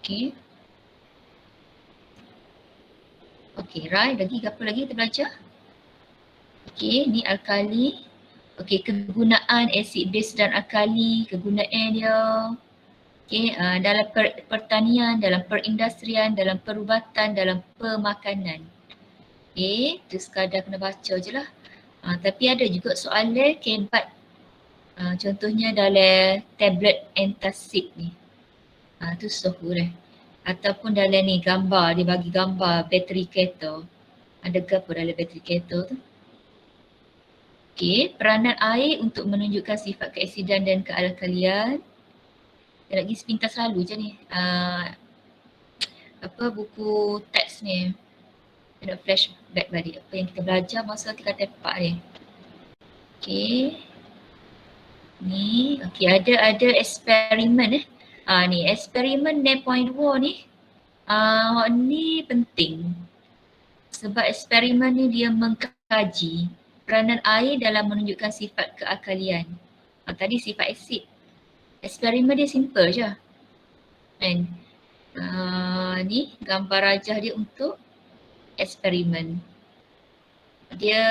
Okey. Okey, right. Lagi apa lagi kita belajar? Okey, ni alkali. Okey, kegunaan asid base dan alkali, kegunaan dia. Okey, dalam pertanian, dalam perindustrian, dalam perubatan, dalam pemakanan. Okey, tu sekadar kena baca je lah. Tapi ada juga soalan kebat. Contohnya dalam tablet antacid ni. Tu suhu dah. Ataupun dalam ni gambar, dia bagi gambar bateri kereta. Ada apa dalam bateri kereta tu? Okey, peranan air untuk menunjukkan sifat keasidan dan kealkalian. Dia lagi sepintas selalu je ni. Buku teks ni. Dia nak flashback balik apa yang kita belajar masa tingkat tepak ni. Okey. Ni, okey, ada eksperimen ni eksperimen 0.2 ni. Ni penting. Sebab eksperimen ni dia mengkaji peranan air dalam menunjukkan sifat kealkalian. Tadi sifat asid. Eksperimen dia simple je. And ni gambar rajah dia untuk eksperimen. Dia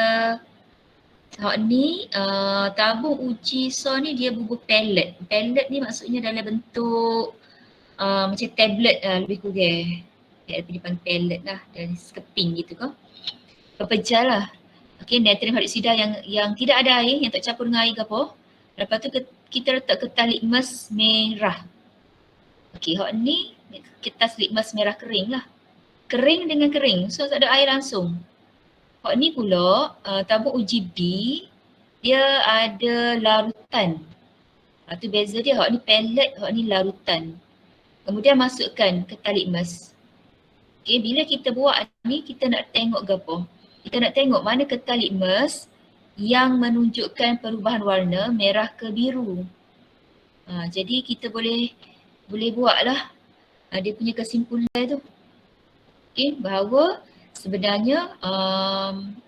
ni tabung uji ni dia bubur pellet. Pellet ni maksudnya dalam bentuk macam tablet lebih kurang. Dia dipanggil pellet lah, dan sekeping gitu ke. Pepejal lah. Okey, natrium hidroksida yang tidak ada air, yang tak campur dengan air ke apa. Lepas tu kita letak kertas litmus merah. Okey, hak ni kertas litmus merah kering lah. Kering dengan kering, so tak ada air langsung. Hak ni pula tabung uji B, dia ada larutan. Tu beza dia, hak ni pellet, hak ni larutan. Kemudian masukkan kertas litmus. Okay, bila kita buat ni kita nak tengok ke apa? Kita nak tengok mana kertas litmus yang menunjukkan perubahan warna merah ke biru. Jadi kita boleh buatlah dia punya kesimpulan tu. Okay, bahawa sebenarnya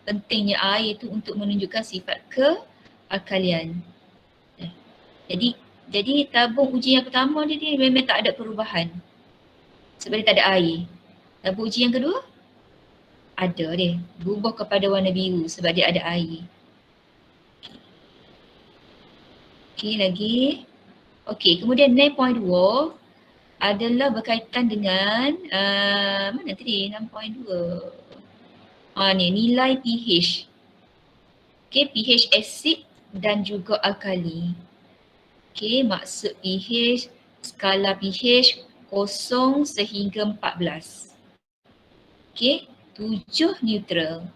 pentingnya air tu untuk menunjukkan sifat kealkalian. Jadi tabung uji yang pertama dia memang tak ada perubahan. Sebab dia tak ada air. Tabung uji yang kedua ada dia, berubah kepada warna biru sebab dia ada air. Okey, lagi. Okey, kemudian 0.2 adalah berkaitan dengan mana tadi 6.2. Ni nilai pH. Okey, pH asid dan juga alkali. Okey, maksud pH, skala pH 0 sehingga 14. Okey, 7 neutral.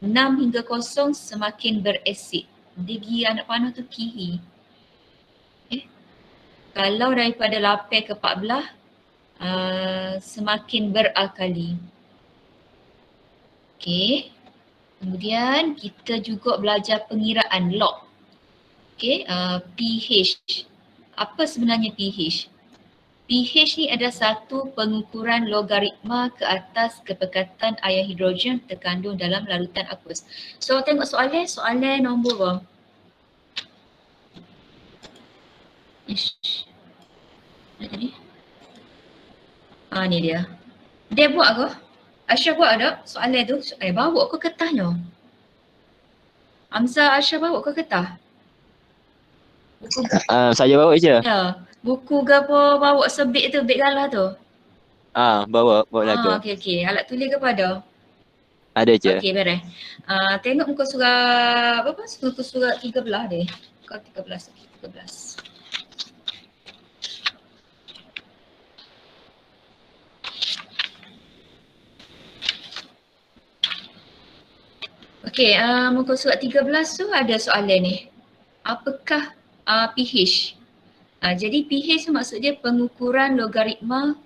6 hingga 0 semakin berasid. Dia pergi anak panah tu kiri. Kalau daripada 8 ke 14 semakin beralkali. Okey. Kemudian kita juga belajar pengiraan log. Okey, pH. Apa sebenarnya pH? pH ni adalah satu pengukuran logaritma ke atas kepekatan ion hidrogen terkandung dalam larutan aqueous. So tengok soalan nombor berapa? Ni dia. Dia buat ke? Ashraf buat tak soalan tu? Bawa ke kertasnya? Hamzah, Ashraf bawa ke kertas? Buku saya bawa je. Ya, buku ke apa bawa sebik tu, beg galah tu? Bawa laga. Okey. Alat tulis ke apa ada? Ada je. Okey, beres. Tengok muka surat apa? Muka surat 13 dia. Muka 13. Okey, muka surat 13 tu ada soalan ni. Apakah pH? Jadi pH tu maksud dia pengukuran logaritma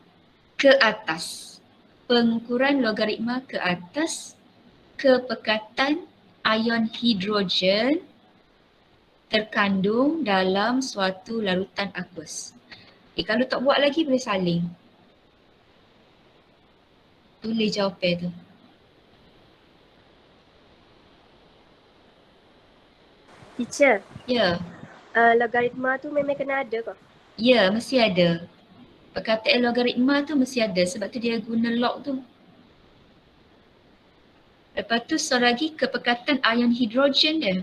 ke atas. Pengukuran logaritma ke atas kepekatan ion hidrogen terkandung dalam suatu larutan aqueous. Kalau tak buat lagi boleh saling. Tulis jawapan tu. Teacher. Ya. Logaritma tu memang kena ada ke? Ya, mesti ada. Perkataan logaritma tu mesti ada sebab tu dia guna log tu. Lepas tu lagi kepekatan ion hidrogen dia.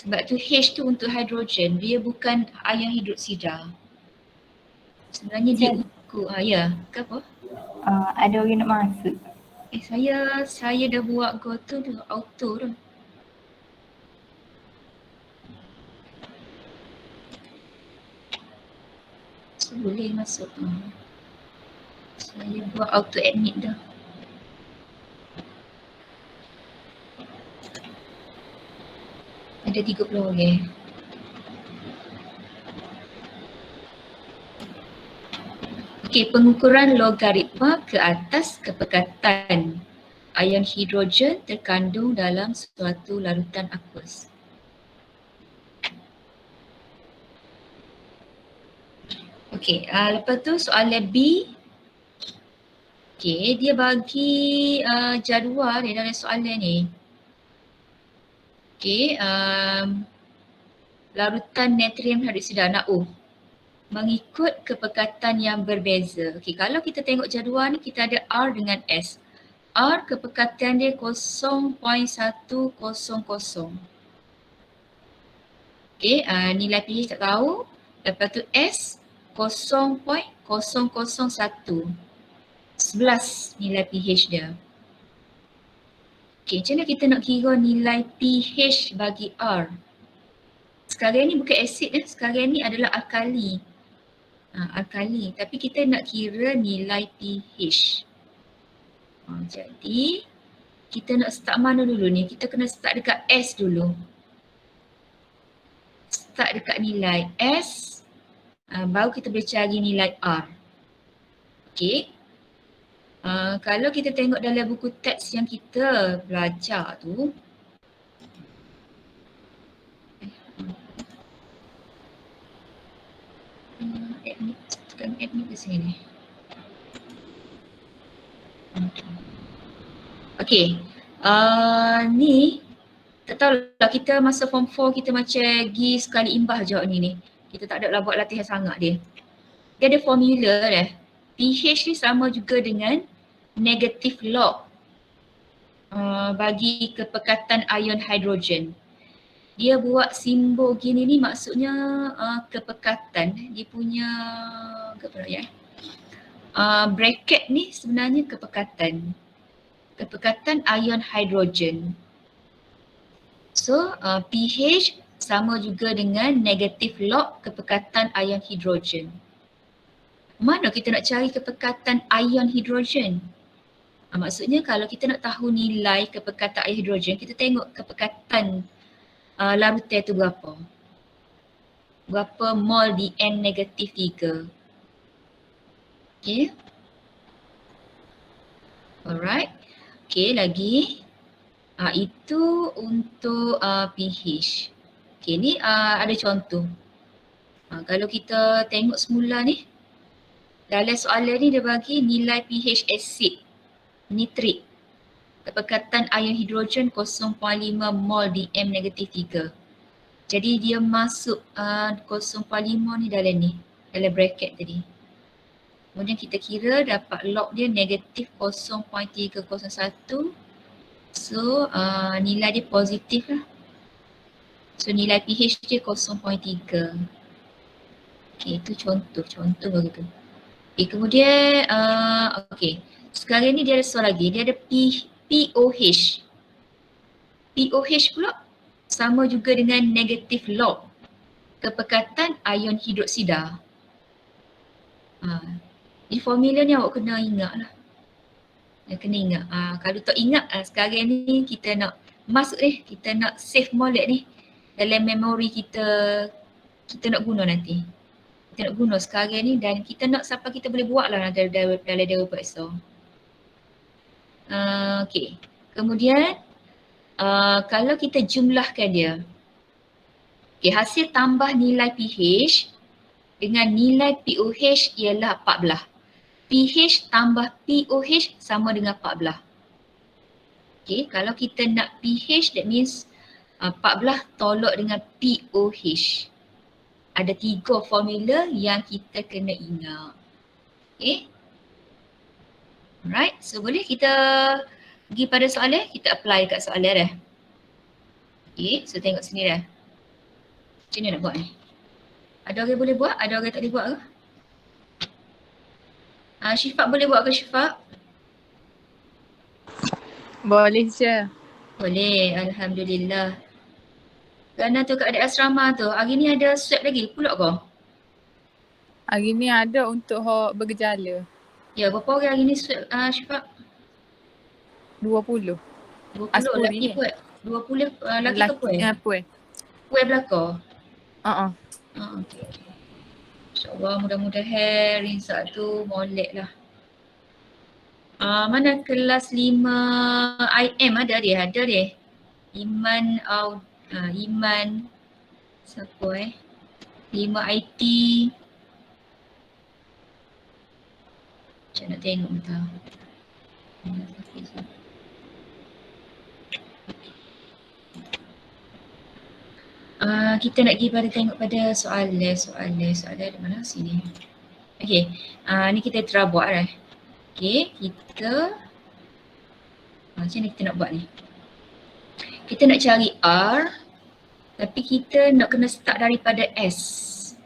Sebab tu H tu untuk hidrogen, dia bukan ion hidroksida. Sebenarnya dia ukur, ya, ke apa? Ada orang nak masuk. Saya dah buat go tu auto tu. So, boleh masuk. Saya buat auto admit dah. Ada 30 orang. Okey, pengukuran logaritma ke atas kepekatan ion hidrogen terkandung dalam suatu larutan aqueous. Okey, lepas tu soalan B. Okey, dia bagi jadual dia dalam soalan ni. Okey, larutan natrium hidroksida NaO mengikut kepekatan yang berbeza. Okey, kalau kita tengok jadual ni kita ada R dengan S. R kepekatan dia 0.100. Okey, nilai pH tak tahu. Lepas tu S 0.001. 11 nilai pH dia. Okey, macam mana kita nak kira nilai pH bagi R? Sekarang ni bukan asid, sekarang ni adalah alkali. Alkali, tapi kita nak kira nilai pH. Jadi kita nak start mana dulu ni? Kita kena start dekat S dulu. Start dekat nilai S, baru kita boleh cari nilai R. Okey. Kalau kita tengok dalam buku teks yang kita belajar tu, admit ke sini. Okey, ni tak tahulah kita masa form 4 kita macam pergi sekali imbas je ni. Kita tak ada lah buat latihan sangat dia. Dia ada formula dah. pH ni sama juga dengan negative log bagi kepekatan ion hidrogen. Dia buat simbol gini ni maksudnya kepekatan. Dia punya apa ya? Bracket ni sebenarnya kepekatan. Kepekatan ion hidrogen. So pH sama juga dengan negative log kepekatan ion hidrogen. Mana kita nak cari kepekatan ion hidrogen? Maksudnya kalau kita nak tahu nilai kepekatan ion hidrogen, kita tengok kepekatan larutan tu berapa. Berapa mol Dm negatif 3. Okay. Alright. Okay, lagi. Itu untuk pH. Okay, ni ada contoh. Kalau kita tengok semula ni, dalam soalan ni dia bagi nilai pH asid nitrik. Kepekatan ion hidrogen 0.5 mol Dm negatif 3. Jadi dia masuk 0.5 ni dalam bracket tadi. Kemudian kita kira dapat log dia negatif 0.301. So nilai dia positif lah. So nilai pH dia 0.3. Okay, itu contoh begitu. Okay, kemudian okay. Sekarang ni dia ada soal lagi, dia ada POH. POH pula sama juga dengan negatif log kepekatan ion hidroksida. Di formula ni awak kena ingat lah. Kena ingat. Kalau tak ingat sekarang ni kita nak masuk kita nak save molek ni dalam memori kita nak guna nanti. Kita nak guna sekarang ni dan kita nak sampai kita boleh buat lah dalam Dewan Periksa. Okay. Kemudian kalau kita jumlahkan dia. Okay, hasil tambah nilai pH dengan nilai POH ialah 14. pH tambah POH sama dengan 14. Okay, kalau kita nak pH that means 14 tolak dengan POH. Ada 3 formula yang kita kena ingat. Okay. Alright, so boleh kita pergi pada soalan, kita apply kat soalan dah. Okay, so tengok sini dah. Macam mana nak buat ni? Ada orang boleh buat? Ada orang tak boleh buat ke? Syifaq boleh buat ke Syifaq? Boleh je. Boleh, Alhamdulillah. Kerana tu kat adik asrama tu, hari ni ada swab lagi pulak ke? Hari ni ada untuk hok bergejala. Ya, berapa orang hari ni swab Syifaq? 20. 20 Aspuri lelaki kan? puan. 20 lelaki ke puan? Puan. Puan belakang? Okay. Okay. InsyaAllah mudah-mudahan Rizal tu molek lah. Mana kelas 5 IM ada dia? Ada dia. Iman siapa 5 IT. Macam nak tengok betul. Kita nak pergi pada tengok pada soalan ada mana sini. Okay, ni kita try buat lah. Okay, kita macam ni kita nak buat ni. Kita nak cari R tapi kita nak kena start daripada S.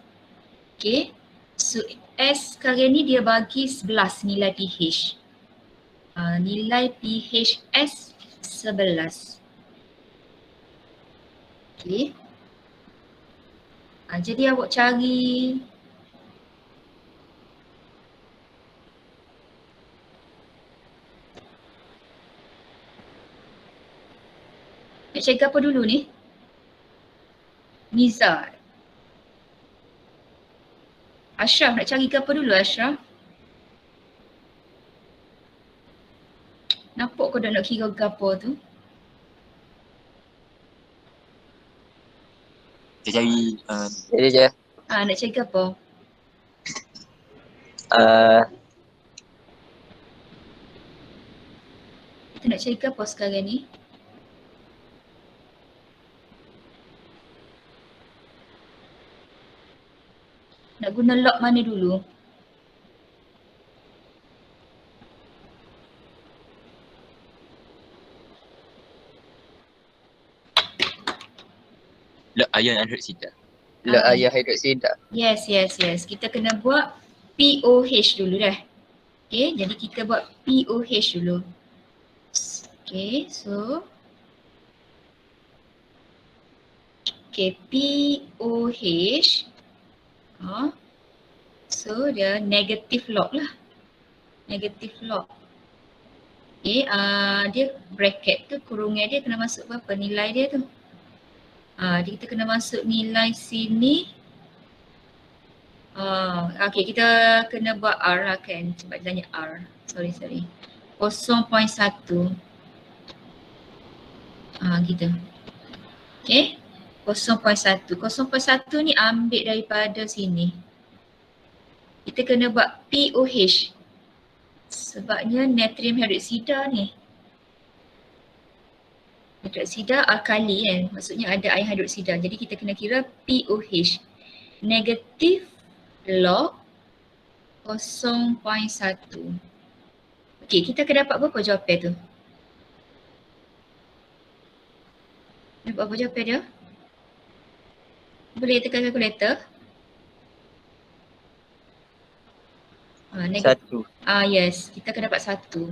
Okay, so S sekarang ni dia bagi 11 nilai pH. Nilai pH S 11. Okay. Jadi awak cari nak cari apa dulu ni? Nizar. Ashraf nak cari apa dulu Ashraf? Nampak kau dah nak kira apa tu? Kita cari dia je. Nak cari apa? Kita nak cari apa sekarang ni? Nak guna log mana dulu? Log ion hydroxide. Log ion hydroxide. Yes. Kita kena buat POH dulu dah. Okay, jadi kita buat POH dulu. Okay, so POH. So dia negative log lah. Negative log. Okay, dia bracket tu kurungan dia kena masuk berapa nilai dia tu. Jadi kita kena masuk nilai sini. Okay, kita kena buat R lah kan. Sebab dia tanya R. Sorry. 0.1. Gitu. Okay. 0.1. 0.1 ni ambil daripada sini. Kita kena buat POH. Sebabnya natrium hydroxida ni. Hydroxida alkali kan. Maksudnya ada air hydroxida. Jadi kita kena kira POH. Negatif log 0.1. Okey, kita akan dapat berapa jawapan tu? Dapat berapa jawapan dia? Boleh tekan kalkulator? Satu. Yes, kita akan dapat 1.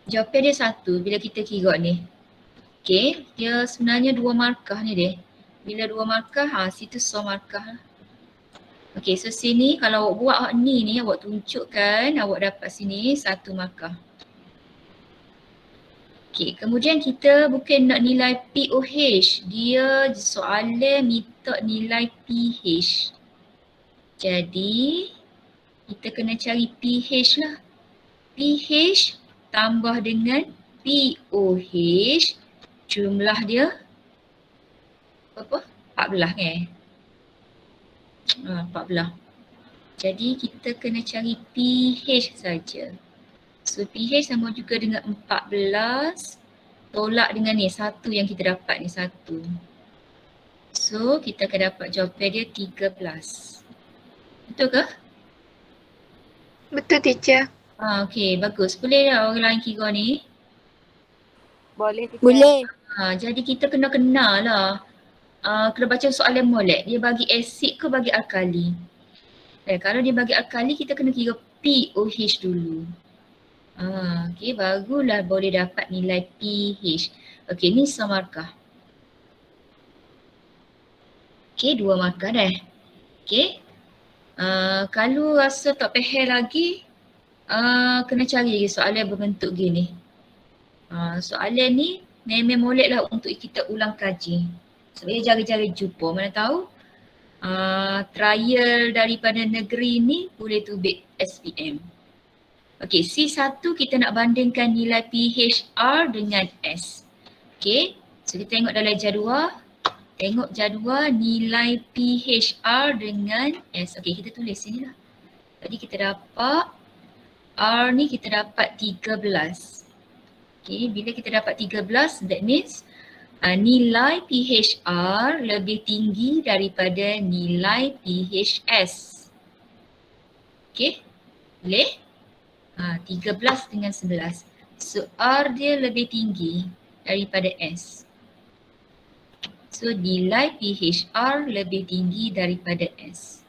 Jawapan dia 1 bila kita kira ni. Okey, dia sebenarnya 2 markah ni dia. Bila 2 markah, situ so markah. Okey, so sini kalau awak buat ni awak tunjukkan awak dapat sini 1 markah. Okey, kemudian kita bukan nak nilai POH. Dia soalan minta nilai pH. Jadi kita kena cari pH lah. pH tambah dengan POH. Jumlah dia berapa? 14 kan? 14. Jadi kita kena cari pH saja. So pH sama juga dengan 14 tolak dengan ni 1 yang kita dapat ni 1. So kita akan dapat jawapan dia 13. Betul ke? Betul teacher. Okey, bagus. Boleh tak orang lain kira ni? Boleh teacher. Boleh. Jadi kita kena kenal lah. Kena baca soalan molek. Dia bagi asid ke bagi alkali? Kalau dia bagi alkali, kita kena kira pOH dulu. Okey, barulah boleh dapat nilai pH. Okey, ni semarkah. Okey, 2 markah dah. Okey. Kalau rasa tak faham lagi, kena cari lagi soalan berbentuk gini. Soalan ni memang molek lah untuk kita ulang kaji. Supaya jari-jari jumpa. Mana tahu trial daripada negeri ni boleh tubik SPM. Okey, C1 kita nak bandingkan nilai pH-R dengan S. Okey, so kita tengok dalam jadual. Tengok jadual nilai pH-R dengan S. Okey, kita tulis sini lah. Tadi kita dapat R ni kita dapat 13. Okey, bila kita dapat 13, that means nilai pH-R lebih tinggi daripada nilai pH-S. Okey, boleh? 13 dengan 11. So R dia lebih tinggi daripada S. So nilai pH-R lebih tinggi daripada S.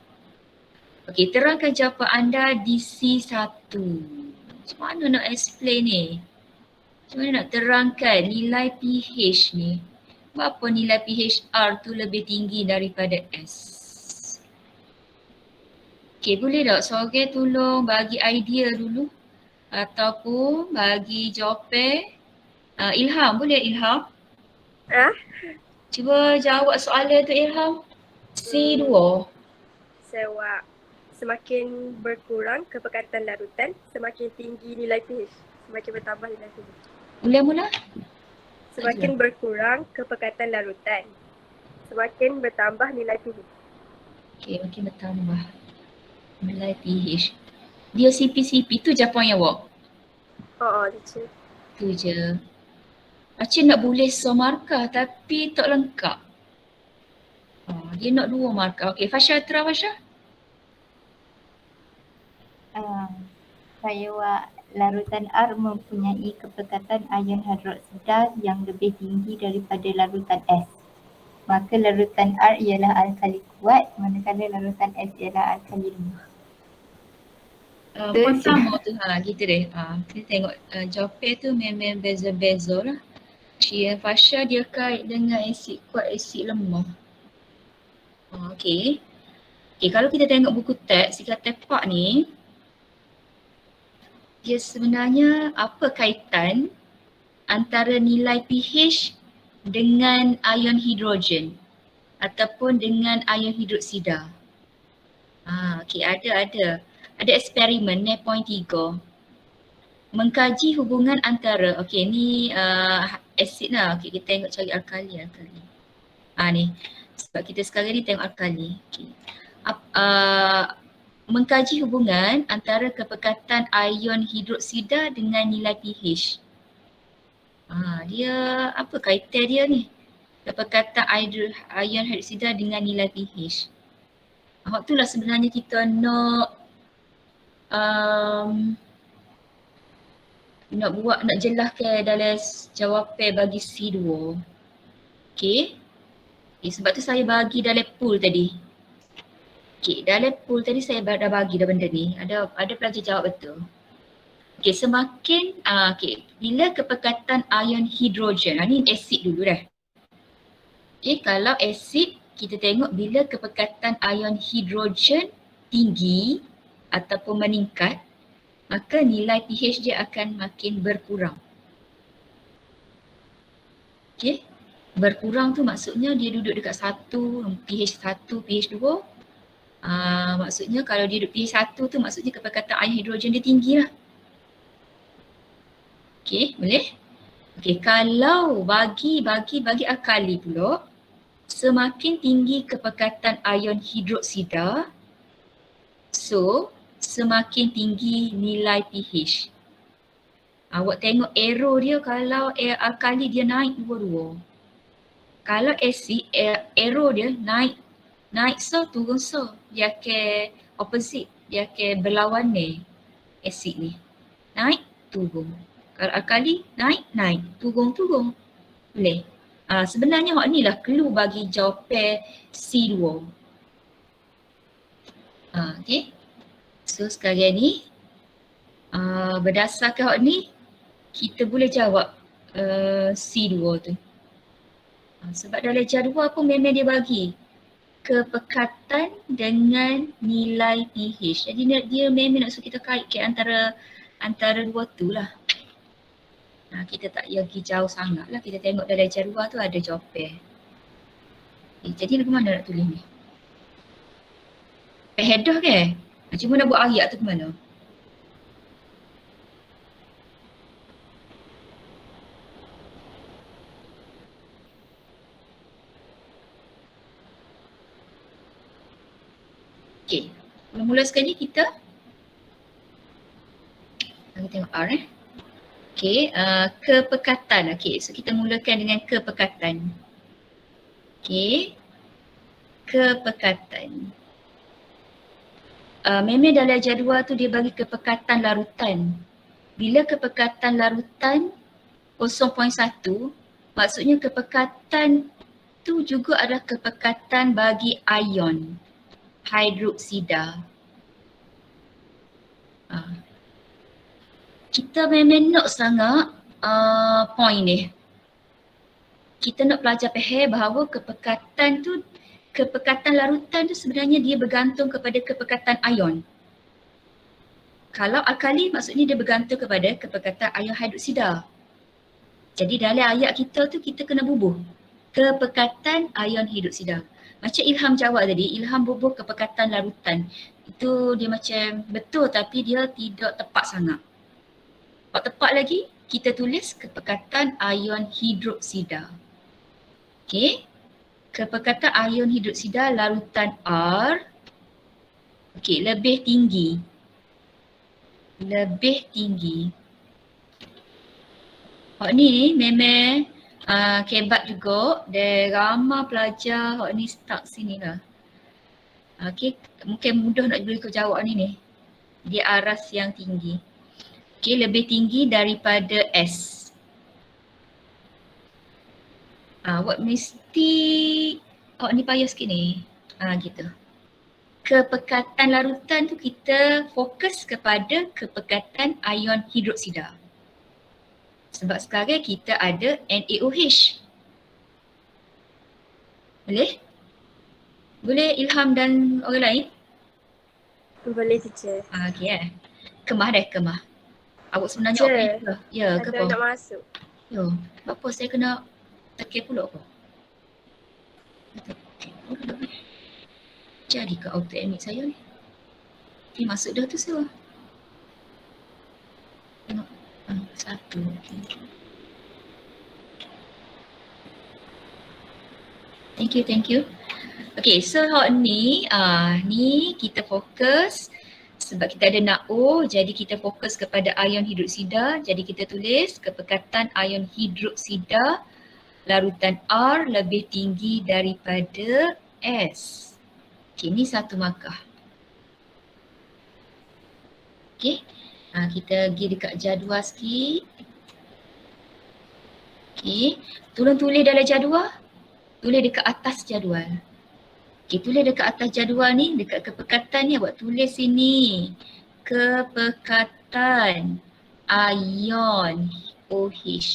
Okey, terangkan jawapan anda di C1. Macam mana nak explain ni? Macam mana nak terangkan nilai pH ni? Kenapa nilai pH-R tu lebih tinggi daripada S? Okey, boleh tak seorang tolong bagi idea dulu? Ataupun bagi jawapan? Ilham, boleh Ilham? Cuba jawab soalan tu Ilham. C2. Sebab semakin berkurang kepekatan larutan, semakin tinggi nilai pH. Semakin bertambah nilai pH. Mula-mula? Semakin berkurang kepekatan larutan, semakin bertambah nilai pH. Okey, makin bertambah nilai pH. Dia CP tu jawapan yang awak? Teacher. Tu je. Macam nak boleh semarkah tapi tak lengkap. Dia nak 2 markah. Okey, Fasha, Fasha? Saya larutan R mempunyai kepekatan ion hidroksida yang lebih tinggi daripada larutan S. Maka larutan R ialah alkali kuat, manakala larutan S ialah alkali lemah. Pertama tu gitu deh. Kita tengok jawapan tu memang beza-beza lah. Fasha dia kait dengan asid kuat, asid lemah. Okey. Okey, kalau kita tengok buku teks Sika Tepak ni, dia sebenarnya apa kaitan antara nilai pH dengan ion hidrogen ataupun dengan ion hidroksida. Okey, ada eksperimen ni point 3. Mengkaji hubungan antara, okey ni asid lah. Okey, kita tengok cari alkali. Ni. Sebab kita sekarang ni tengok alkali. Okay. Mengkaji hubungan antara kepekatan ion hidroksida dengan nilai pH. Dia apa kaitan dia ni? Kepekatan ion hidroksida dengan nilai pH. Waktu lah sebenarnya kita nak nak jelaskan dalam jawapan bagi C2. Okey. Sebab tu saya bagi dalam pool tadi. Okey, dalam pool tadi saya dah bagi dah benda ni. Ada pelajar jawab betul. Okey, semakin bila kepekatan ion hidrogen, ni asid dulu dah. Okey, kalau asid kita tengok bila kepekatan ion hidrogen tinggi ataupun meningkat, maka nilai pH dia akan makin berkurang. Okey. Berkurang tu maksudnya dia duduk dekat 1, pH 1, pH 2. Maksudnya kalau dia duduk pH 1 tu maksudnya kepekatan ion hidrogen dia tinggi lah. Okey, boleh? Okey, kalau bagi alkali pula, semakin tinggi kepekatan ion hidroksida, so semakin tinggi nilai pH. Awak tengok arrow dia kalau alkali dia naik dua-dua. Kalau acid, arrow dia naik so, turun so. Dia akan opposite, dia akan berlawan ni acid ni. Naik, turun. Kalau alkali, naik, turun. Boleh. Sebenarnya hak ni lah clue bagi jawapan C2. Okay. So sekarang ni berdasarkan hak ni kita boleh jawab C2 tu. Sebab dalam jadual pun memang dia bagi kepekatan dengan nilai pH. Jadi dia memang nak suruh kita kaitkan antara dua tu lah. Kita tak payah pergi jauh sangat lah. Kita tengok dalam jadual tu ada jawapan. Jadi ke mana nak tulis ni? Header ke? Cuma nak buat ayat tu ke mana? Okay, mula-mula sekali kita tengok R Okay, kepekatan. Okay, so kita mulakan dengan kepekatan. Okay, kepekatan. Memang dalam jadual tu dia bagi kepekatan larutan. Bila kepekatan larutan 0.1, maksudnya kepekatan tu juga adalah kepekatan bagi ion hidroksida. Kita memang nak sangat point ni. Kita nak pelajar faham bahawa kepekatan larutan tu sebenarnya dia bergantung kepada kepekatan ion. Kalau alkali maksudnya dia bergantung kepada kepekatan ion hidroksida. Jadi dalam ayat kita tu kita kena bubuh kepekatan ion hidroksida. Macam Ilham jawab tadi, Ilham bubuh kepekatan larutan. Itu dia macam betul tapi dia tidak tepat sangat. Kalau tepat lagi, kita tulis kepekatan ion hidroksida. Okey. Kepekatan ion hidroksida larutan R. Okey, lebih tinggi. Lebih tinggi. Hak ni memang kebat juga dan ramai pelajar hak ni stuck sini lah. Okay, mungkin mudah nak boleh kau jawab ni. Dia aras yang tinggi. Okay, lebih tinggi daripada S. Awak mesti awak ni payah sikit ni. Gitu. Kepekatan larutan tu kita fokus kepada kepekatan ion hidroksida. Sebab sekarang kita ada NaOH. Boleh? Boleh Ilham dan orang lain? Boleh teacher. Okay Kemah. Awak sebenarnya Teacher, operator. Ya ke ada apa? nak masuk. Yo, apa saya kena tekan pula apa? Jadi ke auto emit saya ni? Masuk dah tu saya. Tengok. Satu. Thank you. Okay, so ni kita fokus sebab kita ada NaO, jadi kita fokus kepada ion hidroksida. Jadi kita tulis kepekatan ion hidroksida larutan R lebih tinggi daripada S. Okay, ni satu markah. Okay. Kita pergi dekat jadual sikit. Okay, tolong tulis dalam jadual. Tulis dekat atas jadual. Okay, tulis dekat atas jadual ni, dekat kepekatan ni awak tulis sini. Kepekatan ion OH.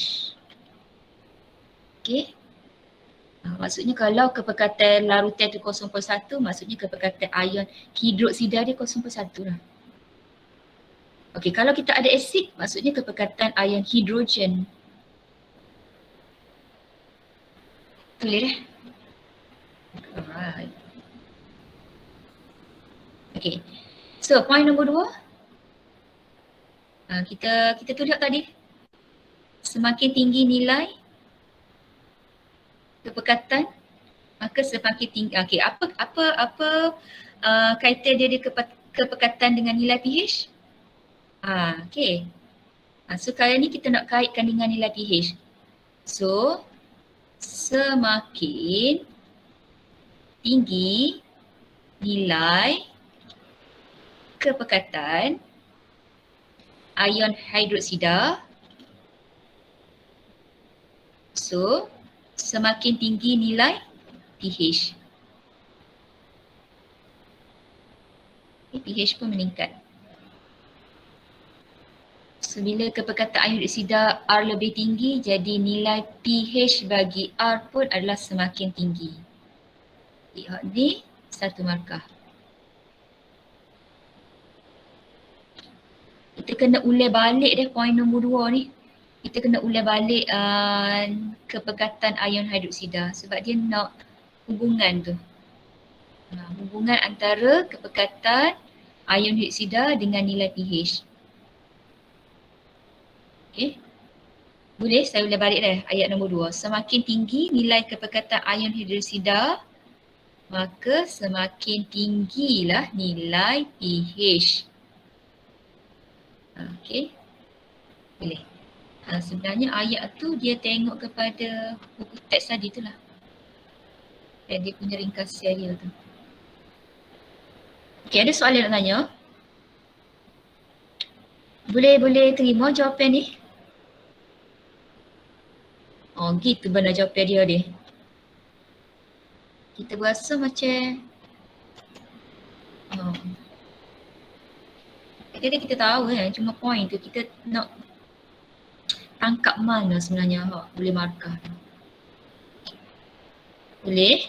Okay. Maksudnya kalau kepekatan larutan tu 0.1, maksudnya kepekatan ion hidroksida dia 0.1 lah. Okey, kalau kita ada asid, maksudnya kepekatan ion hidrogen. Tulis Alright. Okey. So, point nombor 2. Kita tulis tadi. Semakin tinggi nilai kepekatan, maka semakin tinggi. Okey, apa kaitan dia kepekatan dengan nilai pH? So kali ni kita nak kaitkan dengan nilai pH. So semakin tinggi nilai kepekatan ion hidroksida, so semakin tinggi nilai pH. pH pun meningkat. So bila kepekatan ion hidroksida R lebih tinggi, jadi nilai pH bagi R pun adalah semakin tinggi. Lihat ni satu markah. Kita kena ulang balik deh poin nombor 2 ni. Kita kena ulang balik kepekatan ion hidroksida sebab dia nak hubungan tu. Hubungan antara kepekatan ion hidroksida dengan nilai pH. Okey. Boleh saya ulang balik dah ayat nombor 2. Semakin tinggi nilai kepekatan ion hidroksida, maka semakin tinggilah nilai pH. Okey. Boleh. Sebenarnya ayat tu dia tengok kepada buku teks tadi tu lah. Dan dia punya ringkasan dia tu. Okey, ada soalan nak tanya? Boleh terima jawapan ni? Oh gitu benar jawapan dia ni. Kita berasa macam kadang-kadang kita tahu kan, cuma point tu kita nak tangkap mana sebenarnya boleh markah tu. Boleh?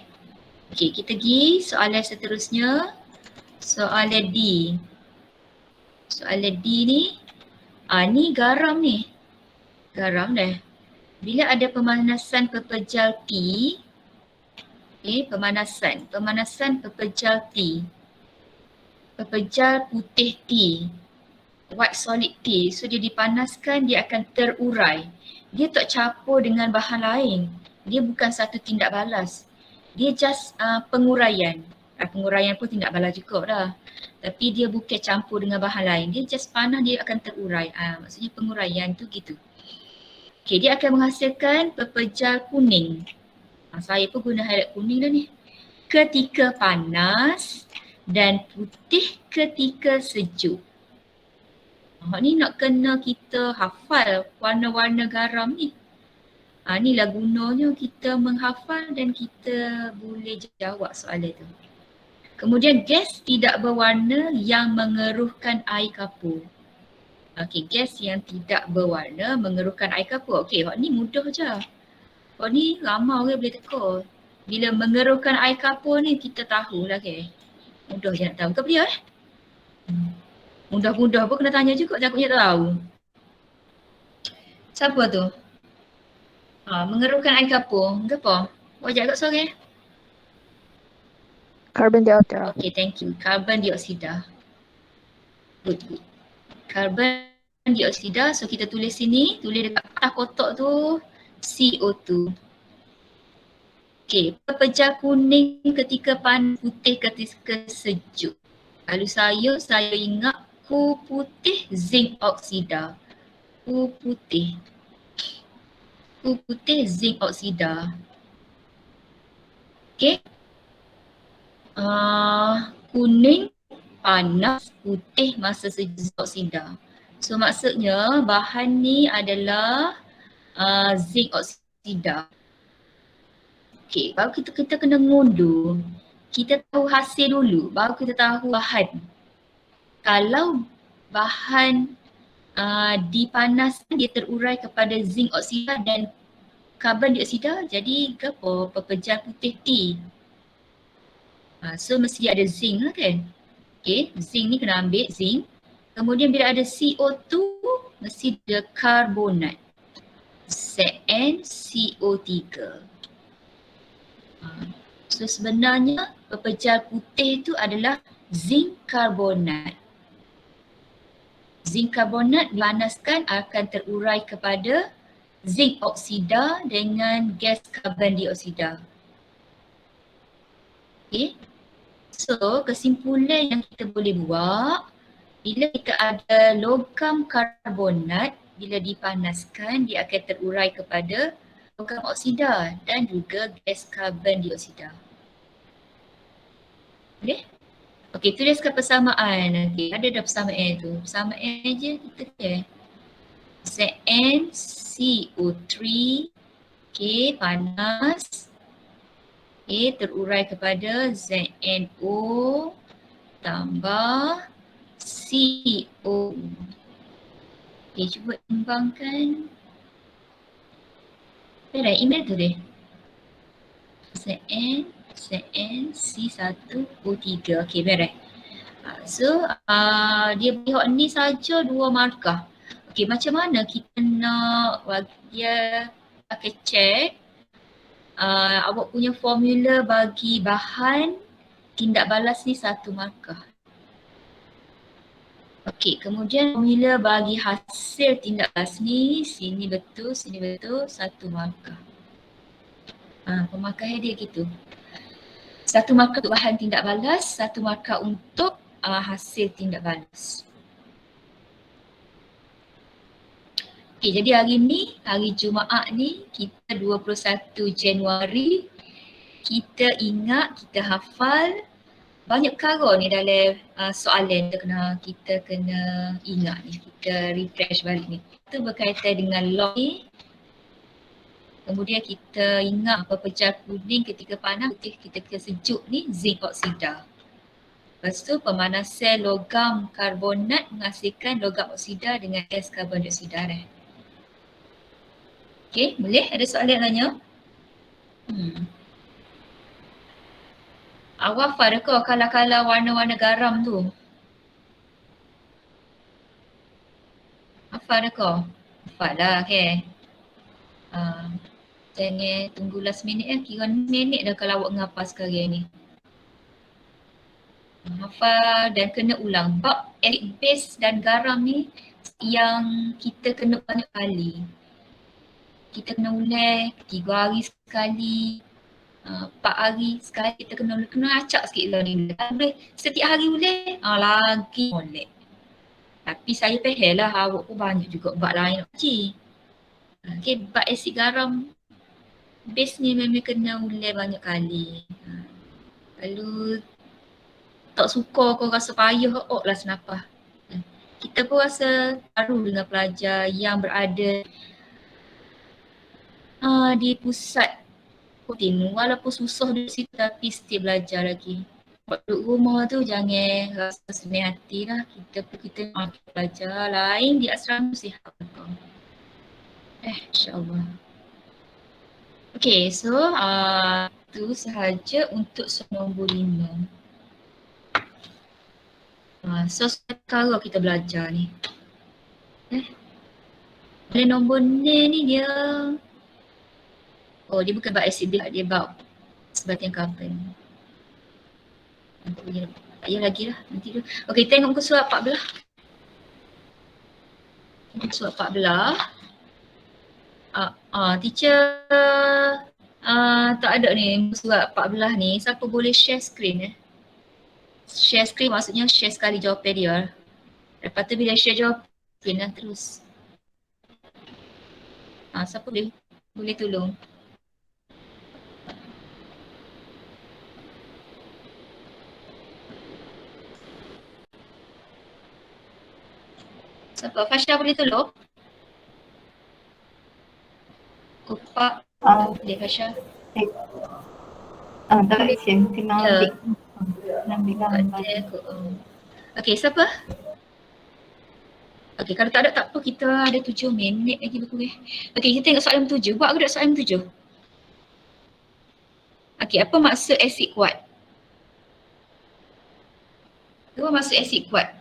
Okey, kita pergi soalan seterusnya. Soalan D. Soalan D ni, ni garam ni. Garam dah. Bila ada pemanasan pepejal T, pemanasan pepejal T. Pepejal putih T. White solid T. So dia dipanaskan, dia akan terurai. Dia tak campur dengan bahan lain. Dia bukan satu tindak balas. Dia just penguraian. Penguraian pun tindak balas juga dah. Tapi dia bukan campur dengan bahan lain. Dia just panas, dia akan terurai. Maksudnya penguraian tu gitu. Okay, dia akan menghasilkan pepejal kuning. Saya pun guna highlight kuning dah ni. Ketika panas dan putih ketika sejuk. Ni nak kena kita hafal warna-warna garam ni. Inilah gunanya kita menghafal dan kita boleh jawab soalan tu. Kemudian gas tidak berwarna yang mengeruhkan air kapur. Okey, gas yang tidak berwarna mengeruhkan air kapur. Okey, ni mudah je. Ni ramai orang boleh teka. Bila mengeruhkan air kapur ni kita tahulah ke. Mudah je nak tahu. Ke dia Mudah-mudah pun kena tanya juga, takutnya tak tahu. Siapa tu? Mengeruhkan air kapur. Kenapa? Wajak kat sore? Carbon dioxide. Okay, thank you. Carbon dioksida. Good. Carbon dioksida. So kita tulis sini, tulis dekat atas kotak tu CO2. Okay, pepejal kuning ketika panas, putih ketika sejuk. Lalu saya ingat ku putih zinc oksida. Ku putih zinc oksida. Okay. Kuning panas, putih masa sejuk zinc oksida. So maksudnya bahan ni adalah zinc oksida. Okay, baru kita kena ngunduh. Kita tahu hasil dulu, baru kita tahu bahan. Kalau bahan dipanaskan, dia terurai kepada zinc oksida dan karbon dioksida, jadi apa? Pepejal putih T. So mesti ada zinc lah kan. Okay, zinc ni kena ambil zinc. Kemudian bila ada CO2, mesti ada karbonat. ZnCO3. So sebenarnya pepejal putih itu adalah zinc karbonat. Zinc karbonat dipanaskan akan terurai kepada zinc oksida dengan gas karbon dioksida. Okay. So kesimpulan yang kita boleh buat, bila kita ada logam karbonat, bila dipanaskan dia akan terurai kepada logam oksida dan juga gas karbon dioksida. Boleh? Okey, tuliskan persamaan. Okey, ada dah persamaan tu. Persamaan je kita clear. ZnCO3 okey, panas. Okey, terurai kepada ZnO tambah CO. Okey, cuba imbangkan. Betul email tu dia. ZnC1O3. Okey, beres. So, dia bagi ni saja 2 markah. Okey, macam mana kita nak bagi dia pakai check awak punya formula bagi bahan tindak balas ni 1 markah. Okey, kemudian formula bagi hasil tindak balas ni sini betul, 1 markah. Pemakaian dia gitu. 1 markah untuk bahan tindak balas, 1 markah untuk hasil tindak balas. Okey, jadi hari ni, hari Jumaat ni, kita 21 Januari, kita ingat, kita hafal banyak perkara ni dalam soalan kita kena ingat ni, kita refresh balik ni. Itu berkaitan dengan log ni. Kemudian kita ingat pepecah kuning ketika panas, putih ketika sejuk ni zinc oksida. Lepas tu pemanasan logam karbonat menghasilkan logam oksida dengan gas karbon dioksida. Okey, boleh? Ada soalan tanya? Awak hafal ke kala-kala warna-warna garam tu? Hafal ke? Hafal lah, okey. Jangan tunggu last minute kira minit dah kalau awak ngapal sekarang ni. Hafal dan kena ulang. Bab acid base dan garam ni yang kita kena banyak kali. Kita kena ulang 3 hari sekali, 4 hari sekali kita kena acak sikit lah ni. Boleh setiap hari ulang, lagi molek. Tapi saya faham lah awak pun banyak juga bab lain nak uji. Okay, bab asid garam base ni memang kena ulang banyak kali. Kalau tak suka kau rasa payah lah senapah. Kita pun rasa baru dengan pelajar yang berada di pusat rutin. Walaupun susah di situ tapi still belajar lagi. Buat duduk rumah tu jangan rasa senang hati lah. Kita belajar lain di asrama sihat kau. InsyaAllah. Okay, so tu sahaja untuk soalan nombor 5. So sekarang kita belajar ni. Soalan nombor ni dia dia bukan bab asid, dia bab sebatian karbon. Ya lagi lah, nanti dulu. Okey, tengok muka surat 14. Muka surat 14. Teacher tak ada ni muka surat 14 ni. Siapa boleh share screen Share screen maksudnya share sekali jawapan dia. Lepas tu bila share jawapan screen lah terus. Siapa boleh tolong? Siapa? Fasha boleh tolong? Kupak. Boleh Fasha? Tak boleh share. Kena ambil gambar. Okey, siapa? Okey, kalau tak ada tak apa, kita ada 7 minit lagi berkurang. Okey, kita tengok soalan 7. Buat aku dah soalan 7. Okey, apa maksud asid kuat? Apa maksud asid kuat?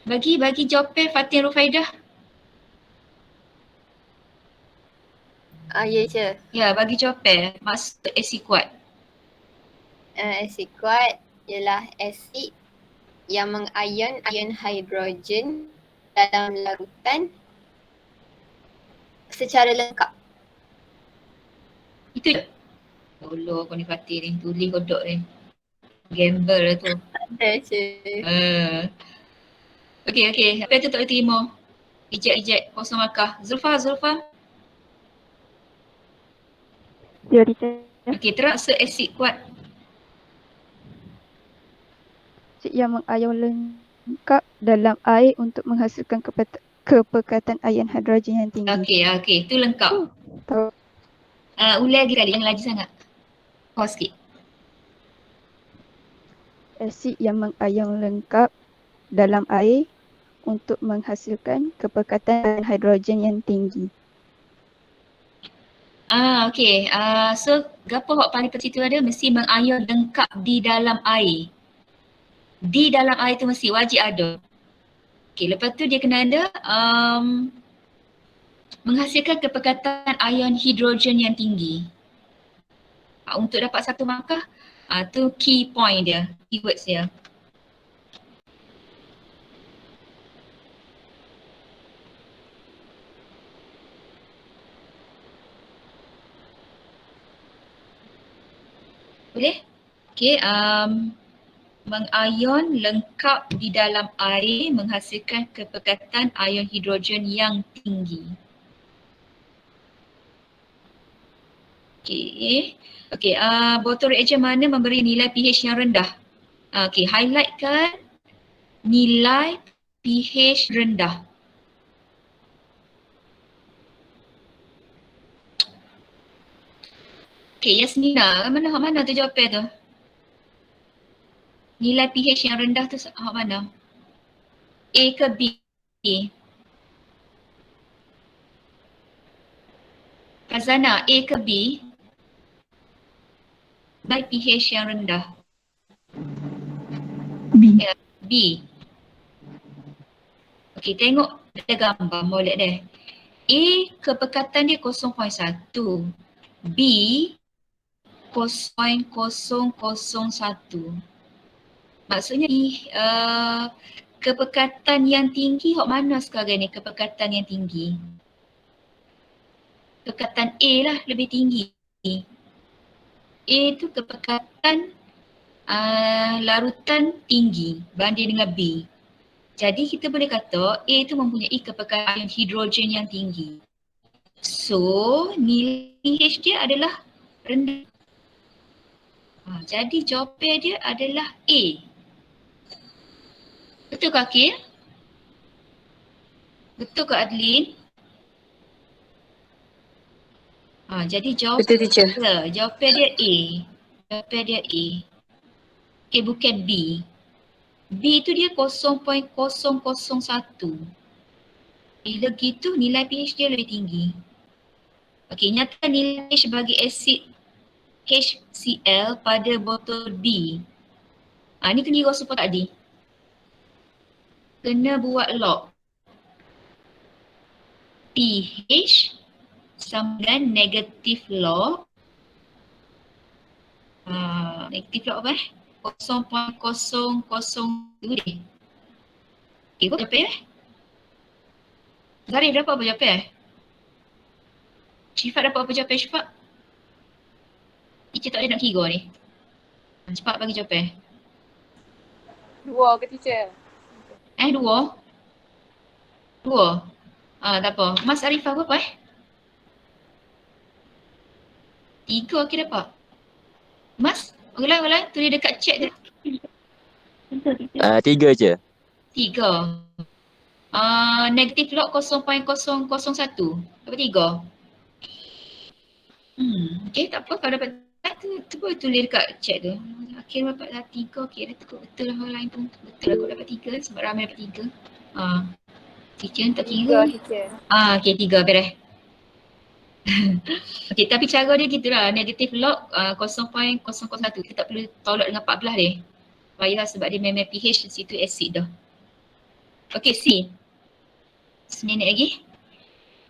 Bagi jawapan Fatin Rufaidah. Ya je. Ya, bagi jawapan maksud asid kuat. Asid kuat ialah asid yang mengion ion hidrogen dalam larutan secara lengkap. Itu je. Allah kau ni Fatin ni, tulis kodok ni. Gamble lah tu. Ada je. Okey. Apa tu tak boleh terima? Ejek, kosong markah. Zulfa. Ya, teacher. Okey, terus asid kuat. Asid yang mengion lengkap dalam air untuk menghasilkan kepekatan ion hidrogen yang tinggi. Okey, tu lengkap. Tahu. Ulang lagi kali, yang laju sangat. Pause sikit. Asid yang mengion lengkap dalam air untuk menghasilkan kepekatan ion hidrogen yang tinggi. Okey. So, gapo hak paling penting tu ada mesti mengion lengkap di dalam air. Di dalam air tu mesti wajib ada. Okey, lepas tu dia kena ada menghasilkan kepekatan ion hidrogen yang tinggi. Untuk dapat satu markah, tu key point dia, keywords dia. Boleh? Okey, mengion lengkap di dalam air menghasilkan kepekatan ion hidrogen yang tinggi. Okey, botol reagen mana memberi nilai pH yang rendah? Okey, highlightkan nilai pH rendah. Okey, Yasmina, mana tu jawapan tu? Nilai pH yang rendah tu hak mana? A ke B? Fazana, A ke B? Nilai pH yang rendah. B. B. Okey, tengok ada gambar, molek deh. A kepekatan dia 0.1. B 0.001. Maksudnya kepekatan yang tinggi hok mana sekarang ni kepekatan yang tinggi? Kepekatan A lah lebih tinggi. A tu kepekatan larutan tinggi banding dengan B. Jadi kita boleh kata A tu mempunyai kepekatan hidrogen yang tinggi. So nilai pH dia adalah rendah. Jadi jawapan dia adalah A. Betul ke Akil? Betul ke Adlin? Jadi jawapan Betul, teacher. Jawapan dia A. Jawapan dia A. Okay, bukan B. B tu dia 0.001. Bila gitu nilai pH dia lebih tinggi. Okey, nyatakan nilai pH bagi asid HCl pada botol B. Ni kena kira super tadi. Kena buat log. pH sama dengan negatif log. Negatif log apa 0.002 deh. Okay, apa jawapan Zarif dapat apa jawapan Syifat dapat apa jawapan Syifat? Teacher tak ada nak kira ni. Cepat bagi jawapan. 2 ke teacher? 2? 2? Tak apa. Mas Arifah berapa 3 okey dapat. Mas, ulang. Tulis dekat chat tu. 3 je. 3. Negatif log 0.001. Dapat 3. Okey, tak apa kalau dapat tu boleh tulis dekat chat tu. Akhir dapat 3, okey dah cukup betul lah orang lain pun. Betul lah aku dapat 3 sebab ramai dapat 3. Teacher tak kira. 3 teacher. Okey 3 beres. Okey, tapi cara dia gitulah, negatif log 0.001. Kita tak perlu tolak dengan 14 dia. Payah sebab dia memang pH situ asid dah. Okey, C. Seminit lagi.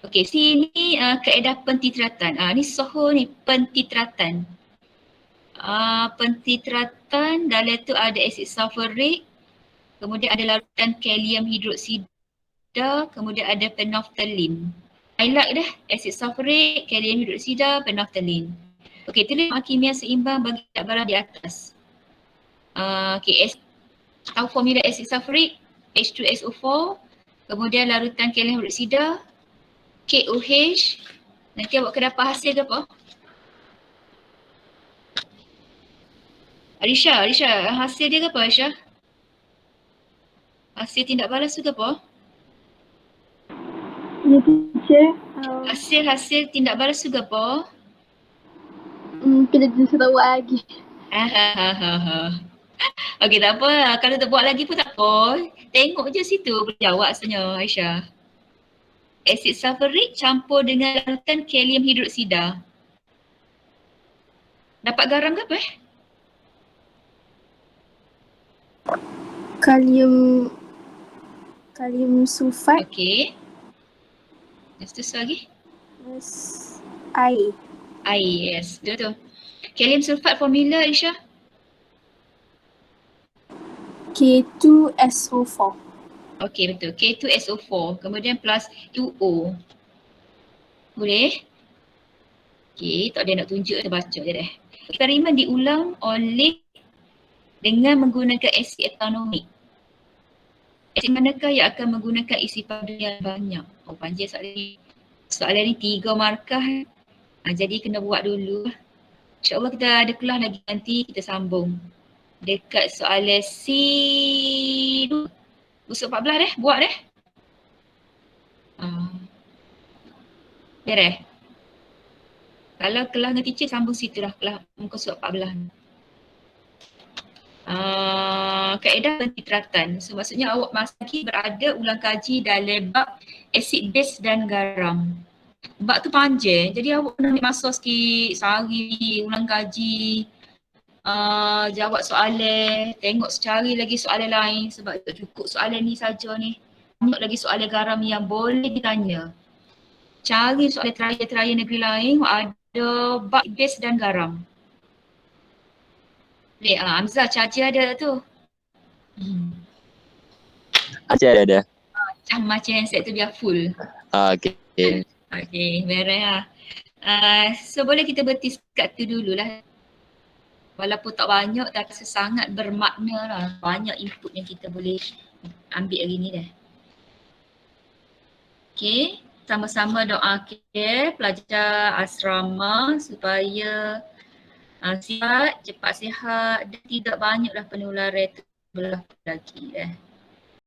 Okey, C ni kaedah pentitratan. Ni soho ni pentitratan. Pentitratan dalam tu ada asid sulfurik, kemudian ada larutan kalium hidroksida, kemudian ada penoftalin. Highlight dah, asid sulfurik, kalium hidroksida, penoftalin. Okey, tulis kimia seimbang bagi barang di atas. Okey, tahu formula asid sulfurik, H2SO4, kemudian larutan kalium hidroksida, KOH. Nanti awak kena dapat hasil ke apa? Arisha, hasil dia ke apa Arisha? Hasil tindak balas tu ke apa? Ya, teacher. Hasil tindak balas tu ke apa? Kena saya buat lagi. Okey, tak apa lah. Kalau tak buat lagi pun tak apa. Tengok je situ boleh jawab sebenarnya Aisyah. Asid sulfurik campur dengan larutan kalium hidroksida. Dapat garam ke apa? Kalium sulfat. Okey. Lepas tu lagi? Air. Air, yes. Betul. Kalium sulfat formula Aisyah? K2SO4. Okey, betul. K2SO4. Kemudian plus 2O. Boleh? Okey, tak ada nak tunjuk, kita baca je deh. Eksperimen diulang oleh dengan menggunakan asid etanomik. Asid manakah yang akan menggunakan isi padu yang banyak? Oh, panjang soalan ni. Soalan ni 3 markah. Jadi kena buat dulu. InsyaAllah kita ada kelas lagi nanti kita sambung. Dekat soalan C2. Busuk 14 deh, buat deh. Beres. Kalau kelas dengan teacher sambung situ lah, kelas muka surat 14. Kaedah pentitratan. So maksudnya awak masih berada ulang kaji dalam bab asid base dan garam. Bab tu panjang, jadi awak kena ambil masa sikit, sehari ulang kaji, jawab soalan, tengok secari lagi soalan lain sebab tak cukup soalan ni saja ni. Banyak lagi soalan garam yang boleh ditanya. Cari soalan terakhir negeri lain ada bab base dan garam. Boleh, Hamzah, charger ada tu. Ada. Macam handset tu biar full. Okay. Okay, beres lah. So boleh kita berhenti kat tu dululah. Walaupun tak banyak, tapi sangat bermakna lah. Banyak input yang kita boleh ambil hari ni dah. Okay, sama-sama doa kita pelajar asrama supaya sihat, cepat sihat dan tidak banyaklah penularan tu berlaku lagi.